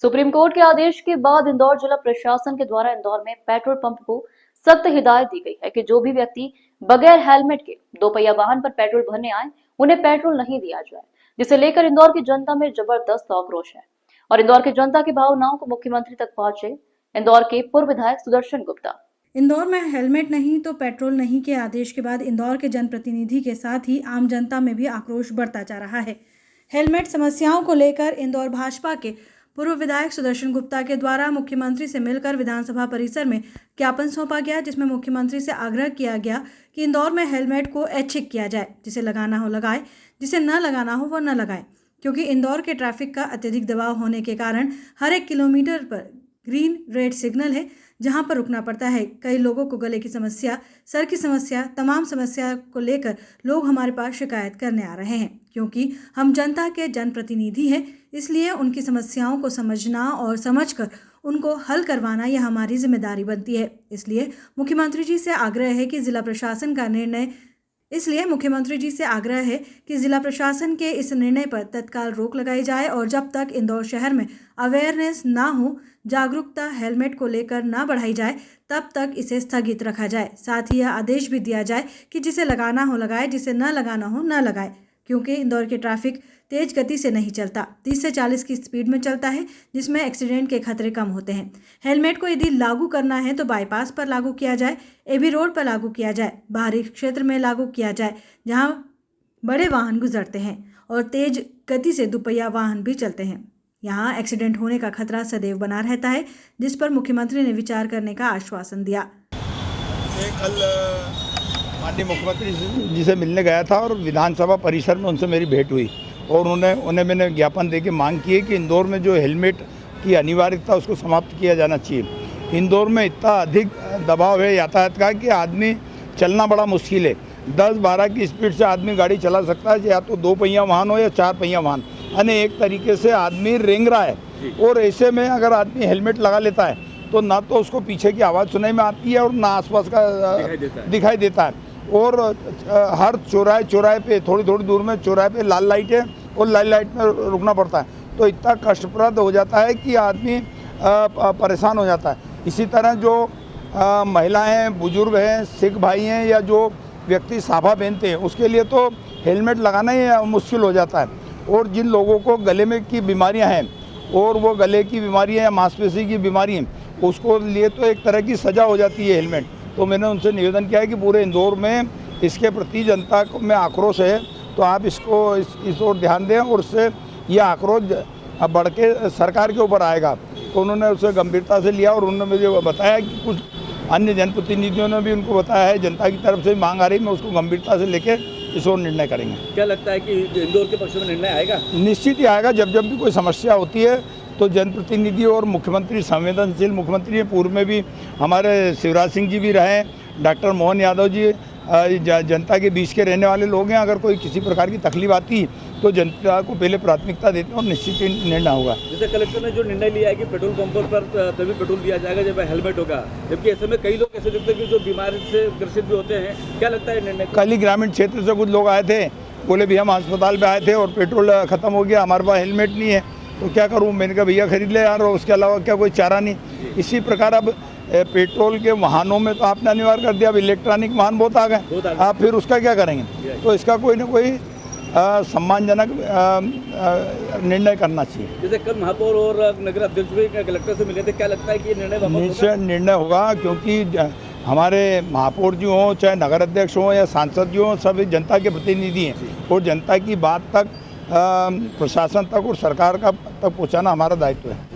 Supreme court के आदेश के बाद इंदौर जिला प्रशासन के द्वारा इंदौर में पेट्रोल पंप को सख्त हिदायत दी गई है कि जो भी व्यक्ति बगैर हेलमेट के दोपहिया वाहन पर पेट्रोल भरने आए उन्हें पेट्रोल नहीं दिया जाए, जिसे लेकर इंदौर की जनता में जबरदस्त आक्रोश है। और इंदौर की जनता की भावनाओं को मुख्यमंत्री तक पहुंचे इंदौर के पूर्व विधायक सुदर्शन गुप्ता। इंदौर में हेलमेट नहीं तो पेट्रोल नहीं के आदेश के बाद इंदौर के जनप्रतिनिधि के साथ ही आम जनता में भी आक्रोश बढ़ता जा रहा है। हेलमेट समस्याओं को लेकर इंदौर भाजपा के पूर्व विधायक सुदर्शन गुप्ता के द्वारा मुख्यमंत्री से मिलकर विधानसभा परिसर में ज्ञापन सौंपा गया, जिसमें मुख्यमंत्री से आग्रह किया गया कि इंदौर में हेलमेट को ऐच्छिक किया जाए। जिसे लगाना हो लगाए, जिसे न लगाना हो वो न लगाए, क्योंकि इंदौर के ट्रैफिक का अत्यधिक दबाव होने के कारण हर 1 किलोमीटर पर ग्रीन रेड सिग्नल है, जहां पर रुकना पड़ता है। कई लोगों को गले की समस्या, सर की समस्या, तमाम समस्या को लेकर लोग हमारे पास शिकायत करने आ रहे हैं, क्योंकि हम जनता के जनप्रतिनिधि हैं। इसलिए उनकी समस्याओं को समझना और समझकर उनको हल करवाना यह हमारी जिम्मेदारी बनती है। इसलिए मुख्यमंत्री जी से आग्रह है कि जिला प्रशासन के इस निर्णय पर तत्काल रोक लगाई जाए और जब तक इंदौर शहर में अवेयरनेस ना हो, जागरूकता हेलमेट को लेकर ना बढ़ाई जाए, तब तक इसे स्थगित रखा जाए। साथ ही यह आदेश भी दिया जाए कि जिसे लगाना हो लगाए, जिसे न लगाना हो न लगाए, क्योंकि इंदौर के ट्रैफिक तेज गति से नहीं चलता, 30 से 40 की स्पीड में चलता है, जिसमें एक्सीडेंट के खतरे कम होते हैं। हेलमेट को यदि लागू करना है तो बाईपास पर लागू किया जाए, एबी रोड पर लागू किया जाए, बाहरी क्षेत्र में लागू किया जाए जहां बड़े वाहन गुजरते हैं और तेज गति से दुपहिया वाहन भी चलते हैं। यहाँ एक्सीडेंट होने का खतरा सदैव बना रहता है, जिस पर मुख्यमंत्री ने विचार करने का आश्वासन दिया। कल माननीय मुख्यमंत्री जी से मिलने गया था और विधानसभा परिसर में उनसे मेरी भेंट हुई और उन्हें मैंने ज्ञापन देके मांग की है कि इंदौर में जो हेलमेट की अनिवार्यता उसको समाप्त किया जाना चाहिए। इंदौर में इतना अधिक दबाव है यातायात का कि आदमी चलना बड़ा मुश्किल है। 10-12 की स्पीड से आदमी गाड़ी चला सकता है, या तो 2 पहिया वाहन हो या 4 पहिया वाहन, यानी एक तरीके से आदमी रेंग रहा है। और ऐसे में अगर आदमी हेलमेट लगा लेता है तो ना तो उसको पीछे की आवाज़ सुनाई में आती है और ना आसपास का दिखाई देता है। और हर चौराहे पे थोड़ी दूर में चौराहे पे लाल लाइट है और लाल लाइट में रुकना पड़ता है, तो इतना कष्टप्रद हो जाता है कि आदमी परेशान हो जाता है। इसी तरह जो महिलाएं, बुजुर्ग हैं, सिख भाई हैं या जो व्यक्ति साफा पहनते हैं, उसके लिए तो हेलमेट लगाना ही मुश्किल हो जाता है। और जिन लोगों को गले में की बीमारियां हैं और वो गले की बीमारियां या मांसपेशी की बीमारी हैं, उसको लिए तो एक तरह की सज़ा हो जाती है हेलमेट। तो मैंने उनसे निवेदन किया है कि पूरे इंदौर में इसके प्रति जनता में आक्रोश है, तो आप इसको इस ओर ध्यान दें और उससे यह आक्रोश बढ़ के सरकार के ऊपर आएगा। तो उन्होंने उसे गंभीरता से लिया और उन्होंने मुझे बताया कि कुछ अन्य जनप्रतिनिधियों ने भी उनको बताया है, जनता की तरफ से मांग आ रही, मैं उसको गंभीरता से लेकर इस ओर निर्णय करेंगे। क्या लगता है कि इंदौर के पक्ष में निर्णय आएगा? निश्चित ही आएगा। जब भी कोई समस्या होती है तो जनप्रतिनिधि और मुख्यमंत्री संवेदनशील, मुख्यमंत्री पूर्व में भी हमारे शिवराज सिंह जी भी रहे, डॉक्टर मोहन यादव जी जनता के बीच के रहने वाले लोग हैं। अगर कोई किसी प्रकार की तकलीफ आती तो जनता को पहले प्राथमिकता देते हैं और निश्चित ही निर्णय होगा। जैसे कलेक्टर ने जो निर्णय लिया है कि पेट्रोल पंपों पर तभी पेट्रोल दिया जाएगा जब हेलमेट होगा, जबकि ऐसे में कई लोग ऐसे दिखते हैं कि जो बीमारी से ग्रसित भी होते हैं। क्या लगता है निर्णय? कल ही ग्रामीण क्षेत्र से कुछ लोग आए थे, बोले भी हम अस्पताल पे आए थे और पेट्रोल ख़त्म हो गया, हमारे पास हेलमेट नहीं है, तो क्या करूँ। मैंने कहा भैया खरीद ले यार, और उसके अलावा क्या कोई चारा नहीं। इसी प्रकार अब पेट्रोल के वाहनों में तो आपने अनिवार्य कर दिया, अब इलेक्ट्रॉनिक वाहन बहुत आ गए, आप फिर उसका क्या करेंगे। तो इसका कोई ना कोई सम्मानजनक निर्णय करना चाहिए। जैसे कल महापौर और नगर अध्यक्ष भी कलेक्टर से मिले थे, क्या लगता है कि ये निर्णय होगा? क्योंकि हमारे महापौर जी हों, चाहे नगर अध्यक्ष हों या सांसद जी हों, सभी जनता के प्रतिनिधि हैं और जनता की बात तक प्रशासन तक और सरकार का तक पहुँचाना हमारा दायित्व है।